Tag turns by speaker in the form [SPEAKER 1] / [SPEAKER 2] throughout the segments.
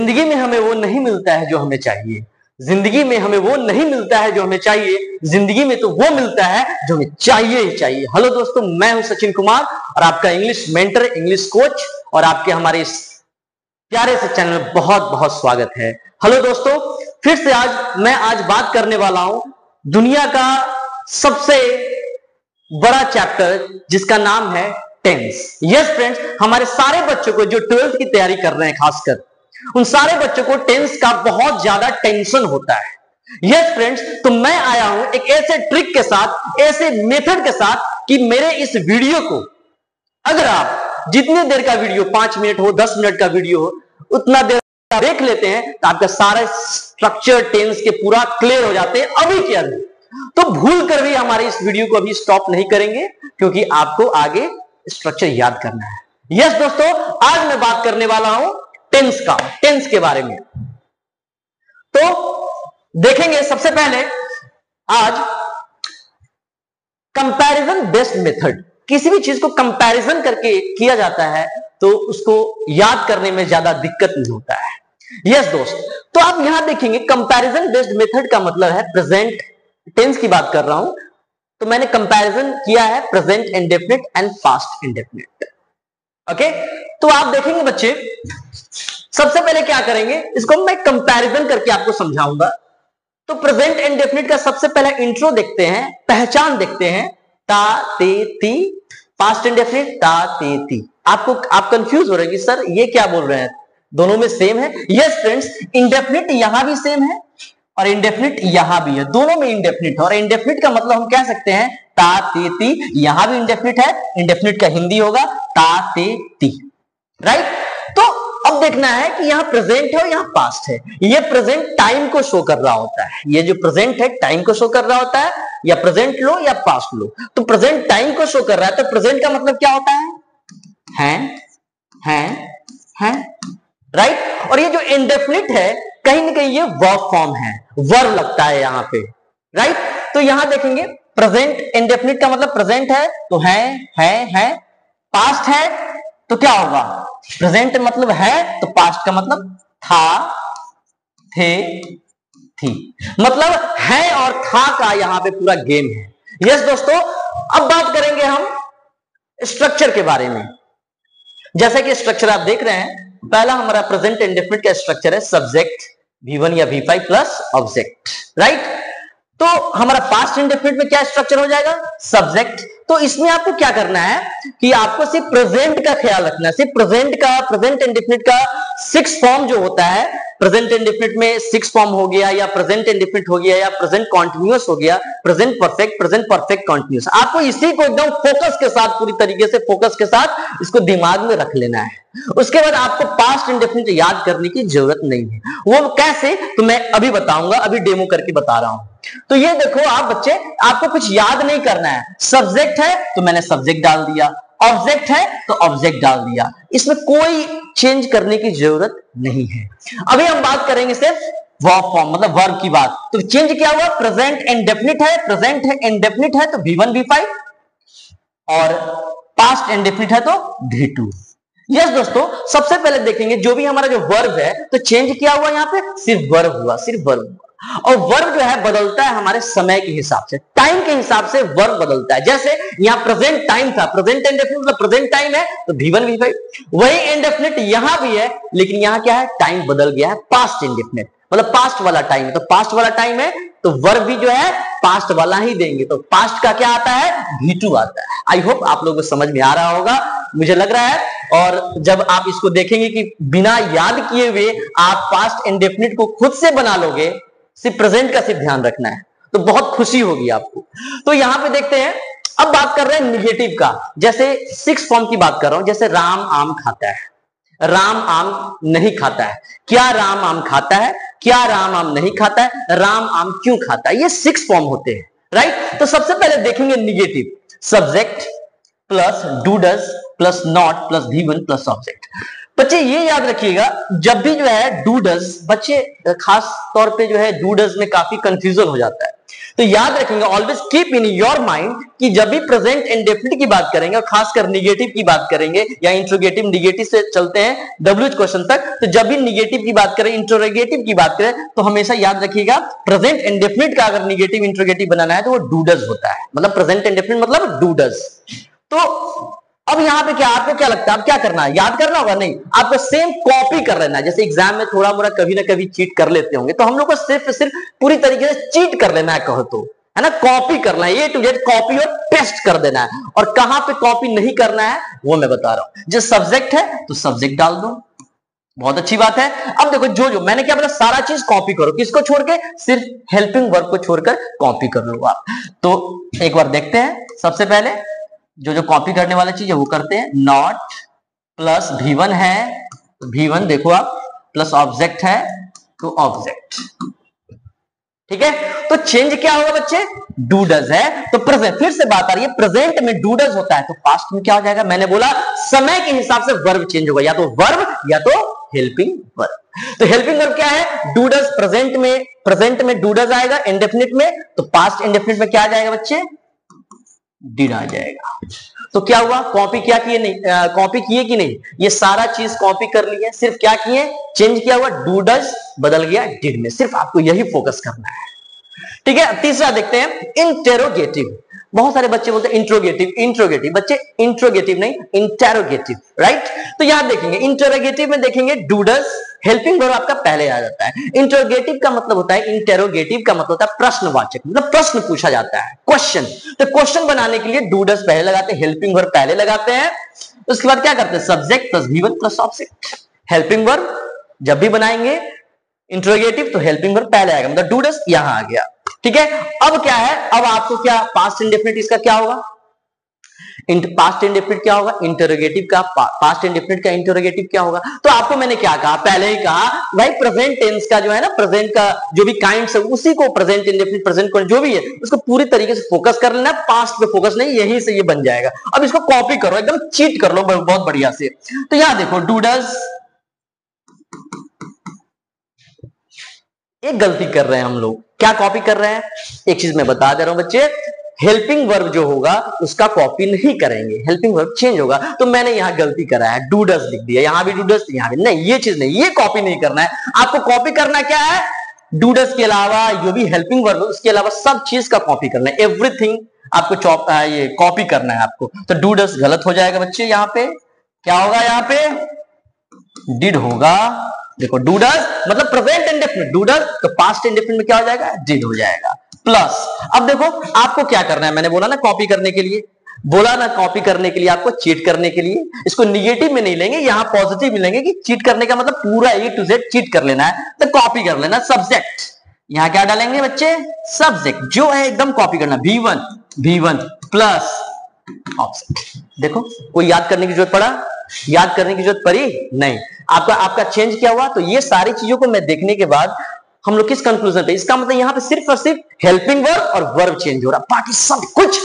[SPEAKER 1] जिंदगी में हमें वो नहीं मिलता है जो हमें चाहिए, जिंदगी में हमें वो नहीं मिलता है जो हमें चाहिए, जिंदगी में तो वो मिलता है जो हमें चाहिए ही चाहिए। हेलो दोस्तों, मैं हूं सचिन कुमार और आपका इंग्लिश मेंटर, इंग्लिश कोच, और आपके हमारे इस प्यारे से चैनल में बहुत बहुत स्वागत है। हेलो दोस्तों, फिर से आज बात करने वाला हूं दुनिया का सबसे बड़ा चैप्टर जिसका नाम है टेंस। यस फ्रेंड्स, हमारे सारे बच्चों को जो 12th की तैयारी कर रहे हैं, खासकर उन सारे बच्चों को टेंस का बहुत ज्यादा टेंशन होता है। यस फ्रेंड्स, तो मैं आया हूं एक ऐसे ट्रिक के साथ, ऐसे मेथड के साथ कि मेरे इस वीडियो को अगर आप जितनी देर का वीडियो, 5 मिनट हो, 10 मिनट का वीडियो हो, उतना देर देख लेते हैं तो आपका सारा स्ट्रक्चर टेंस के पूरा क्लियर हो जाते हैं अभी के अभी। तो भूल कर भी हमारे इस वीडियो को अभी स्टॉप नहीं करेंगे, क्योंकि आपको आगे स्ट्रक्चर याद करना है। यस दोस्तों, आज मैं बात करने वाला हूं टेंस के बारे में। तो देखेंगे सबसे पहले आज कंपैरिजन बेस्ड मेथड। किसी भी चीज को कंपैरिजन करके किया जाता है तो उसको याद करने में ज्यादा दिक्कत नहीं होता है। यस दोस्त, तो आप यहां देखेंगे कंपैरिजन बेस्ड मेथड का मतलब है प्रेजेंट टेंस की बात कर रहा हूं, तो मैंने कंपैरिजन किया है present indefinite and past indefinite. Okay, तो आप देखेंगे बच्चे, सबसे पहले क्या करेंगे, इसको मैं कंपैरिजन करके आपको समझाऊंगा। तो प्रेजेंट इंडेफिनिट का सबसे पहले इंट्रो देखते हैं, पहचान देखते हैं, ता ते ती। पास्ट इंडेफिनिट ता ते ती। आप कंफ्यूज हो रहे हैं कि सर ये क्या बोल रहे हैं, दोनों में सेम है। यस फ्रेंड्स, इंडेफिनिट यहां भी सेम है और इंडेफिनिट यहां भी है, दोनों में इंडेफिनिट है। और इंडेफिनिट का मतलब हम कह सकते हैं ता ते ती। यहां भी इंडेफिनिट है, इंडेफिनिट का हिंदी होगा ता ते ती, राइट। तो अब देखना है कि यहां प्रेजेंट है और यहां पास्ट है। ये प्रेजेंट टाइम को शो कर रहा होता है, ये जो प्रेजेंट है टाइम को शो कर रहा होता है, या प्रेजेंट लो या पास्ट लो। तो प्रेजेंट टाइम को शो कर रहा है, तो प्रेजेंट का मतलब क्या होता है, राइट। और ये जो इंडेफिनिट है, कहीं ना कहीं ये वर्ब फॉर्म है, वर्ब लगता है यहां पे, राइट। तो यहां देखेंगे प्रेजेंट इंडेफिनिट का मतलब प्रेजेंट है तो है। पास्ट है तो क्या होगा, प्रेजेंट मतलब है तो पास्ट का मतलब था, थे, थी। मतलब है और था का यहां पे पूरा गेम है। यस दोस्तों, अब बात करेंगे हम स्ट्रक्चर के बारे में। जैसे कि स्ट्रक्चर आप देख रहे हैं, पहला हमारा प्रेजेंट इंडेफिनिट का स्ट्रक्चर है सब्जेक्ट V1 या V5 प्लस ऑब्जेक्ट, राइट। तो हमारा पास्ट इंडेफिनिट में क्या स्ट्रक्चर हो जाएगा, सब्जेक्ट। तो इसमें आपको क्या करना है कि आपको सिर्फ प्रेजेंट का ख्याल रखना है, सिर्फ प्रेजेंट इंडेफिनिट का 6 फॉर्म जो होता है, प्रेजेंट इंडेफिनिट में 6 फॉर्म हो गया, या प्रेजेंट इंडेफिनिट हो गया, या प्रेजेंट कॉन्टिन्यूअस हो गया, प्रेजेंट परफेक्ट कॉन्टिन्यूअस। आपको इसी को एकदम फोकस के साथ, पूरी तरीके से फोकस के साथ इसको दिमाग में रख लेना है। उसके बाद आपको पास्ट इंडेफिनिट याद करने की जरूरत नहीं है। वो कैसे, तो मैं अभी बताऊंगा, अभी डेमो करके बता रहा हूं। तो ये देखो आप बच्चे, आपको कुछ याद नहीं करना है। सब्जेक्ट है तो मैंने सब्जेक्ट डाल दिया, ऑब्जेक्ट है तो ऑब्जेक्ट डाल दिया, इसमें कोई चेंज करने की जरूरत नहीं है। अभी हम बात करेंगे सिर्फ वर्ब फॉर्म, मतलब वर्ब की बात। तो चेंज क्या हुआ, प्रेजेंट इंडेफिनिट है, प्रेजेंट है इंडेफिनिट है तो V1 V5, और पास्ट इंडेफिनिट है तो V2। यस दोस्तों, सबसे पहले देखेंगे जो भी हमारा जो वर्ब है, तो चेंज क्या हुआ, यहां पे सिर्फ वर्ब हुआ, सिर्फ वर्ब हुआ। और वर्ब जो है बदलता है हमारे समय के हिसाब से, टाइम के हिसाब से वर्ब बदलता है। जैसे यहां प्रेजेंट टाइम था, प्रेजेंट इंडेफिनिट मतलब प्रेजेंट टाइम है तो V1 V5। वही इंडेफिनिट यहां भी है, लेकिन यहां क्या है, टाइम बदल गया है, पास्ट इंडेफिनिट मतलब पास्ट वाला टाइम है। तो पास्ट वाला टाइम है तो वर्ब भी जो है पास्ट वाला ही देंगे, तो पास्ट का क्या आता है, V2 आता है। आई होप आप लोगों को समझ में आ रहा होगा, मुझे लग रहा है। और जब आप इसको देखेंगे कि बिना याद किए हुए आप पास्ट इंडेफिनिट को खुद से बना लोगे, सिर्फ प्रेजेंट का सिर्फ ध्यान रखना है, तो बहुत खुशी होगी आपको। तो यहां पे देखते हैं, अब बात कर रहे हैं निगेटिव का। जैसे 6 फॉर्म की बात कर रहा हूं, जैसे राम आम खाता है, राम आम नहीं खाता है। क्या राम आम खाता है, क्या राम आम नहीं खाता है, राम आम क्यों खाता है, ये 6 फॉर्म होते हैं, राइट। तो सबसे पहले देखेंगे negative, subject plus do does plus not plus V1 plus object. बच्चे ये याद रखिएगा, जब भी जो है डू डज, बच्चे खास तौर पे जो है डू डज में काफी कंफ्यूजन हो जाता है। तो याद रखेंगे, always keep in your mind कि जब भी प्रेजेंट इंडेफिनिट की बात करेंगे और खासकर निगेटिव की बात करेंगे या इंट्रोगेटिव निगेटिव से चलते हैं डब्ल्यूएच क्वेश्चन तक, तो जब भी निगेटिव की बात करें, इंट्रोगेटिव की बात करें, तो हमेशा याद रखिएगा प्रेजेंट इंडेफिनिट का अगर निगेटिव इंट्रोगेटिव बनाना है तो वो डू डज होता है, मतलब प्रेजेंट इंडेफिनिट मतलब डू डज। तो अब यहां पे क्या आपको क्या लगता है, अब क्या करना है, याद करना होगा? नहीं, आपको सेम कॉपी कर लेना है। जैसे एग्जाम में थोड़ा मोड़ा कभी ना कभी चीट कर लेते होंगे, तो हम लोग को सिर्फ पूरी तरीके से चीट कर लेना है, कहो तो, है ना, कॉपी करना है, ए टू जेड कॉपी और पेस्ट कर देना है। और कहां पे कॉपी नहीं करना है वो मैं बता रहा हूं। जो सब्जेक्ट है तो सब्जेक्ट डाल दो, बहुत अच्छी बात है। अब देखो, जो मैंने क्या बोला, सारा चीज कॉपी करो, किसको छोड़ के? सिर्फ हेल्पिंग वर्ब को छोड़कर कॉपी कर लो आप। तो एक बार देखते हैं, सबसे पहले जो कॉपी करने वाला चीज है वो करते हैं। नॉट प्लस V1 है, V1 देखो आप, प्लस ऑब्जेक्ट है तो ऑब्जेक्ट, ठीक है। तो चेंज क्या होगा बच्चे? डू डज है तो प्रेजेंट, फिर से बात आ रही है, प्रेजेंट में डू डज होता है तो पास्ट में क्या हो जाएगा? मैंने बोला समय के हिसाब से वर्ब चेंज होगा, या तो वर्ब या तो हेल्पिंग वर्ब। तो हेल्पिंग वर्ब क्या है? Do does. प्रेजेंट में डू डज आएगा, इंडेफिनिट में, तो पास्ट इंडेफिनिट में क्या आ जाएगा बच्चे? डिड आ जाएगा। तो क्या हुआ? कॉपी क्या किए? नहीं, कॉपी किए कि नहीं? ये सारा चीज कॉपी कर लिए, सिर्फ क्या किए? चेंज किया हुआ, डू डज बदल गया डिड में। सिर्फ आपको यही फोकस करना है, ठीक है। तीसरा देखते हैं, इंटेरोगेटिव। बहुत सारे बच्चे बोलते हैं इंट्रोगेटिव, बच्चे इंट्रोगेटिव नहीं, इंटेरोगेटिव, राइट। तो यहां देखेंगे, इंटेरोगेटिव में देखेंगे डू डज, हेल्पिंग वर्ब आपका पहले आ जाता है। इंटरोगेटिव का मतलब होता है, इंटेरोगेटिव का मतलब होता है प्रश्नवाचक, मतलब प्रश्न पूछा जाता है, क्वेश्चन। तो क्वेश्चन बनाने के लिए डू डज पहले लगाते हैं, हेल्पिंग वर्ब पहले लगाते हैं। उसके बाद क्या करते हैं? Subject plus V1 plus object. Helping verb जब भी बनाएंगे इंट्रोगेटिव तो हेल्पिंग वर्ब पहले आएगा, मतलब डू डज यहां आ गया, ठीक है। अब क्या है? अब आपको क्या पास्ट इंडेफिनिट इसका क्या होगा? पास्ट इंडेफिनिट क्या होगा? इंटरोगेटिव का पास्ट इंडेफिनिट का इंटरोगेटिव क्या होगा? तो आपको मैंने क्या कहा? पहले ही कहा भाई, प्रेजेंट टेंस का जो है ना, प्रेजेंट का जो भी काइंड्स है उसी को प्रेजेंट इंडेफिनिट, प्रेजेंट जो भी है उसको पूरी तरीके से फोकस कर लेना, पास्ट पे फोकस नहीं, यही से ये बन जाएगा। अब इसको कॉपी करो, एकदम चीट कर लो बहुत बढ़िया से। तो यहां देखो, डू डज, एक गलती कर रहे हैं हम लोग, क्या कॉपी कर रहे हैं? एक चीज मैं बता दे रहा हूं बच्चे, हेल्पिंग वर्ब जो होगा उसका कॉपी नहीं करेंगे, हेल्पिंग वर्ब चेंज होगा। तो मैंने यहां गलती करा है, डू डज लिख दिया, यहां भी डू डज, यहां भी नहीं, ये चीज नहीं, ये कॉपी नहीं करना है। आपको कॉपी करना क्या है? डू डज के अलावा जो भी हेल्पिंग वर्ब है उसके अलावा सब चीज का कॉपी करना है, एवरीथिंग आपको ये कॉपी करना है आपको। तो डू डज गलत हो जाएगा बच्चे, यहां पे क्या होगा? यहां पे डिड होगा। देखो, डू डज मतलब प्रेजेंट इंडेफिनिट, डू डज तो पास्ट इंडेफिनिट में क्या हो जाएगा? डिड हो जाएगा। प्लस अब देखो आपको क्या करना है, मैंने बोला ना कॉपी करने के लिए, बोला ना कॉपी करने के लिए, आपको चीट करने के लिए। इसको निगेटिव में नहीं लेंगे, यहां पॉजिटिव में लेंगे कि चीट करने का मतलब पूरा ए टू जेड चीट कर लेना है, तो कॉपी कर लेना। सब्जेक्ट यहां क्या डालेंगे बच्चे? सब्जेक्ट जो है एकदम कॉपी करना, V1 प्लस ऑब्जेक्ट। देखो, कोई याद करने की जरूरत पड़ा? याद करने की जरूरत पड़ी नहीं। आपका चेंज क्या हुआ? तो ये सारी चीजों को मैं देखने के बाद हम लोग किस कंक्लूजन पे? इसका मतलब यहां पे सिर्फ और सिर्फ हेल्पिंग वर्ब और वर्ब चेंज हो रहा, बाकी सब कुछ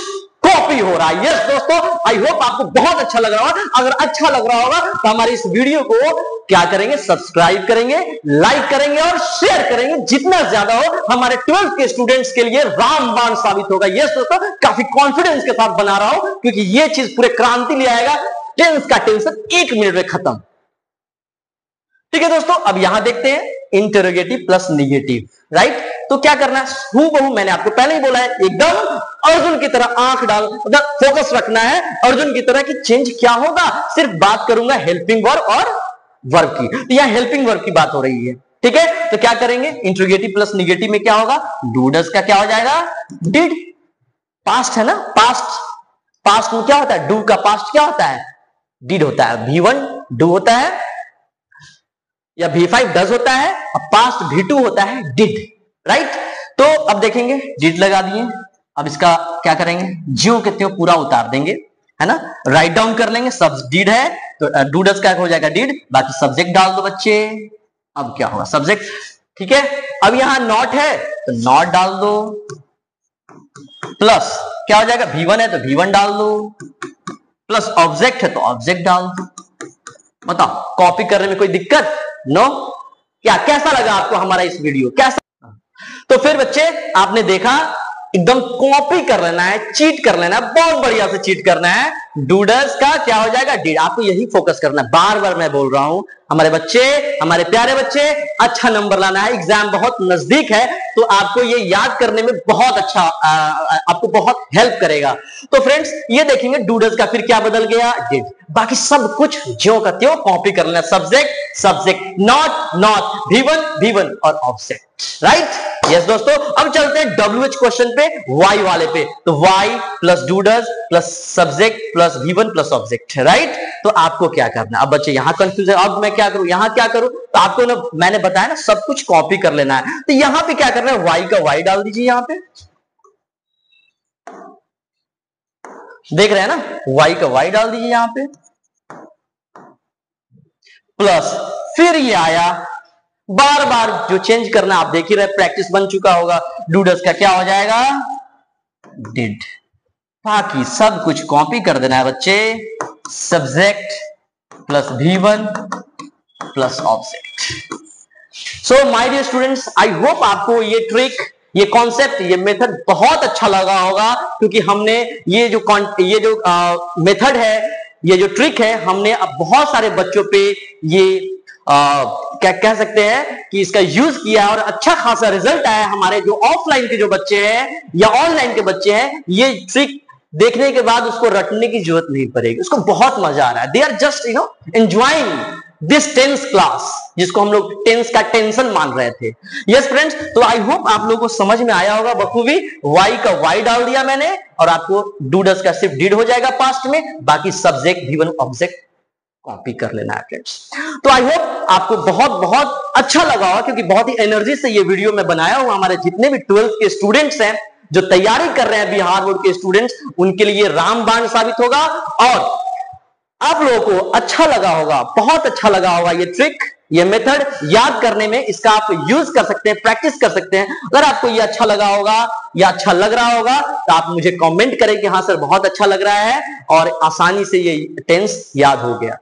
[SPEAKER 1] कॉपी हो रहा है। यस दोस्तों, आई होप आपको बहुत अच्छा लग रहा होगा। अगर अच्छा लग रहा होगा तो हमारे इस वीडियो को क्या करेंगे? सब्सक्राइब करेंगे, लाइक करेंगे और शेयर करेंगे। जितना ज्यादा हो हमारे 12th के स्टूडेंट्स के लिए रामबाण साबित होगा। यस दोस्तों, काफी कॉन्फिडेंस के साथ बना रहा हूं क्योंकि ये चीज पूरे क्रांति ले आएगा। टेंस का टेंशन 1 मिनट में खत्म। ठीक है दोस्तों, अब यहां देखते हैं इंटरोगेटिव प्लस निगेटिव, राइट। तो क्या करना है? हूबहू मैंने आपको पहले ही बोला है, एकदम अर्जुन की तरह आंख डाल, मतलब फोकस रखना है अर्जुन की तरह कि चेंज क्या होगा। सिर्फ बात करूंगा हेल्पिंग वर्ब और वर्ब की, तो यहां हेल्पिंग वर्ब की बात हो रही है, ठीक है। तो क्या करेंगे? इंटरोगेटिव प्लस निगेटिव में क्या होगा? डू डज का क्या हो जाएगा? डिड। पास्ट है ना, पास्ट में क्या होता है? डू का पास्ट क्या होता है? डिड होता है। V1 डू होता है या V5 डज होता है, और पास्ट V2 होता है डिड, राइट। तो अब देखेंगे, डिड लगा दिए, अब इसका क्या करेंगे? ज्यों के त्यों पूरा उतार देंगे, है ना, राइट डाउन कर लेंगे। सब डिड है तो डू डज का हो जाएगा डिड, बाकी सब्जेक्ट डाल दो बच्चे। अब क्या होगा? सब्जेक्ट, ठीक है। अब यहां नॉट है तो नॉट डाल दो, प्लस क्या हो जाएगा? V1 है तो V1 डाल दो, प्लस ऑब्जेक्ट है तो ऑब्जेक्ट डाल दो। बताओ, कॉपी करने में कोई दिक्कत? नो। क्या कैसा लगा आपको हमारा इस वीडियो? कैसा? तो फिर बच्चे आपने देखा एकदम कॉपी कर लेना है, चीट कर लेना है, बहुत बढ़िया से चीट करना है। डूडस का क्या हो जाएगा, डिड। आपको यही फोकस करना है, बार बार मैं बोल रहा हूं हमारे बच्चे, हमारे प्यारे बच्चे, अच्छा नंबर लाना है। एग्जाम बहुत नजदीक है तो आपको ये याद करने में बहुत अच्छा आपको बहुत हेल्प करेगा। तो फ्रेंड्स ये देखेंगे डूडस का फिर क्या बदल गया, डिड। बाकी सब कुछ ज्यों का त्यों कॉपी कर लेना, subject subject, not not, V1 V1 और ऑब्जेक्ट, राइट। यस दोस्तों, अब चलते हैं WH क्वेश्चन पे, Y वाले पे। तो Y plus do does plus subject plus V1 plus object, right. तो आपको क्या करना है, अब बच्चे यहां कंफ्यूज है, अब मैं क्या करूं, यहां क्या करूं, तो आपको ना मैंने बताया ना सब कुछ कॉपी कर लेना है। तो यहां पे क्या करना है, Y का Y डाल दीजिए, यहां पे देख रहे हैं ना, Y का Y डाल दीजिए यहां पे, प्लस फिर ये आया, बार बार जो चेंज करना आप देख ही रहे, प्रैक्टिस बन चुका होगा। डूडस का क्या हो जाएगा, डिड। बाकी सब कुछ कॉपी कर देना है बच्चे, subject plus V1 plus object. So my dear students, I hope आपको ये ट्रिक, ये कॉन्सेप्ट, ये मेथड बहुत अच्छा लगा होगा, क्योंकि हमने ये जो मेथड है, ये जो ट्रिक है, हमने अब बहुत सारे बच्चों पे ये क्या कह सकते हैं कि इसका यूज किया और अच्छा खासा रिजल्ट आया। हमारे जो ऑफलाइन के जो बच्चे हैं या ऑनलाइन के बच्चे हैं, ये ट्रिक देखने के बाद उसको रटने की जरूरत नहीं पड़ेगी, उसको बहुत मजा आ रहा है। They are just enjoying this tense class, जिसको हम लोग टेंस का टेंशन मान रहे थे। यस फ्रेंड्स, तो आई होप आप लोगों को समझ में आया होगा बखूबी। वाई का वाई डाल दिया मैंने, और आपको डूडस का सिर्फ डिड हो जाएगा पास्ट में, बाकी सब्जेक्ट V1 ऑब्जेक्ट कॉपी कर लेना है फ्रेंड्स। तो आई होप आपको बहुत बहुत अच्छा लगा होगा, क्योंकि बहुत ही एनर्जी से ये वीडियो मैं बनाया हूं। हमारे जितने भी 12th के स्टूडेंट्स हैं, जो तैयारी कर रहे हैं बिहार बोर्ड के स्टूडेंट्स, उनके लिए रामबाण साबित होगा, और आप लोगों को अच्छा लगा होगा, बहुत अच्छा लगा होगा ये ट्रिक, ये मेथड याद करने में। इसका आप यूज कर सकते हैं, प्रैक्टिस कर सकते हैं। अगर आपको ये अच्छा लगा होगा या अच्छा लग रहा होगा तो आप मुझे कमेंट करें कि हाँ सर बहुत अच्छा लग रहा है और आसानी से ये टेंस याद हो गया,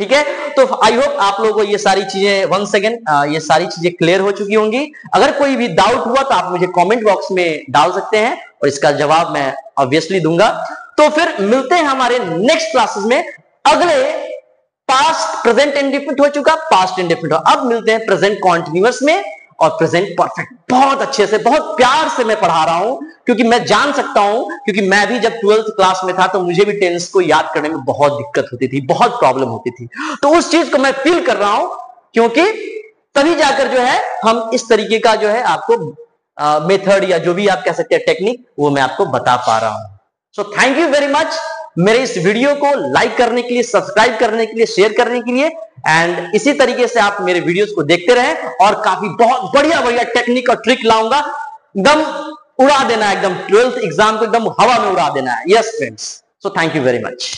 [SPEAKER 1] ठीक है। तो आई होप आप लोगों को ये सारी चीजें वंस अगेन ये सारी चीजें क्लियर हो चुकी होंगी। अगर कोई भी डाउट हुआ तो आप मुझे कमेंट बॉक्स में डाल सकते हैं और इसका जवाब मैं ऑब्वियसली दूंगा। तो फिर मिलते हैं हमारे नेक्स्ट क्लासेस में। अगले पास्ट प्रेजेंट इंडेफिनिट हो चुका, पास्ट इंडेफिनिट हो, अब मिलते हैं प्रेजेंट कॉन्टिन्यूअस में और प्रेजेंट परफेक्ट। बहुत अच्छे से, बहुत प्यार से मैं पढ़ा रहा हूं, क्योंकि मैं जान सकता हूं, क्योंकि मैं भी जब 12th क्लास में था तो मुझे भी टेंस को याद करने में बहुत दिक्कत होती थी, बहुत प्रॉब्लम होती थी। तो उस चीज को मैं फील कर रहा हूं, क्योंकि तभी जाकर जो है हम इस तरीके का जो है आपको मेथड या जो भी आप कह सकते हैं टेक्निक, वो मैं आपको बता पा रहा हूं। So thank you very much मेरे इस वीडियो को लाइक करने के लिए, सब्सक्राइब करने के लिए, शेयर करने के लिए, एंड इसी तरीके से आप मेरे वीडियोस को देखते रहें और काफी बहुत बढ़िया बढ़िया टेक्निक और ट्रिक लाऊंगा। एकदम उड़ा देना है, एकदम 12th एग्जाम को एकदम हवा में उड़ा देना है। Yes friends, so thank you very much.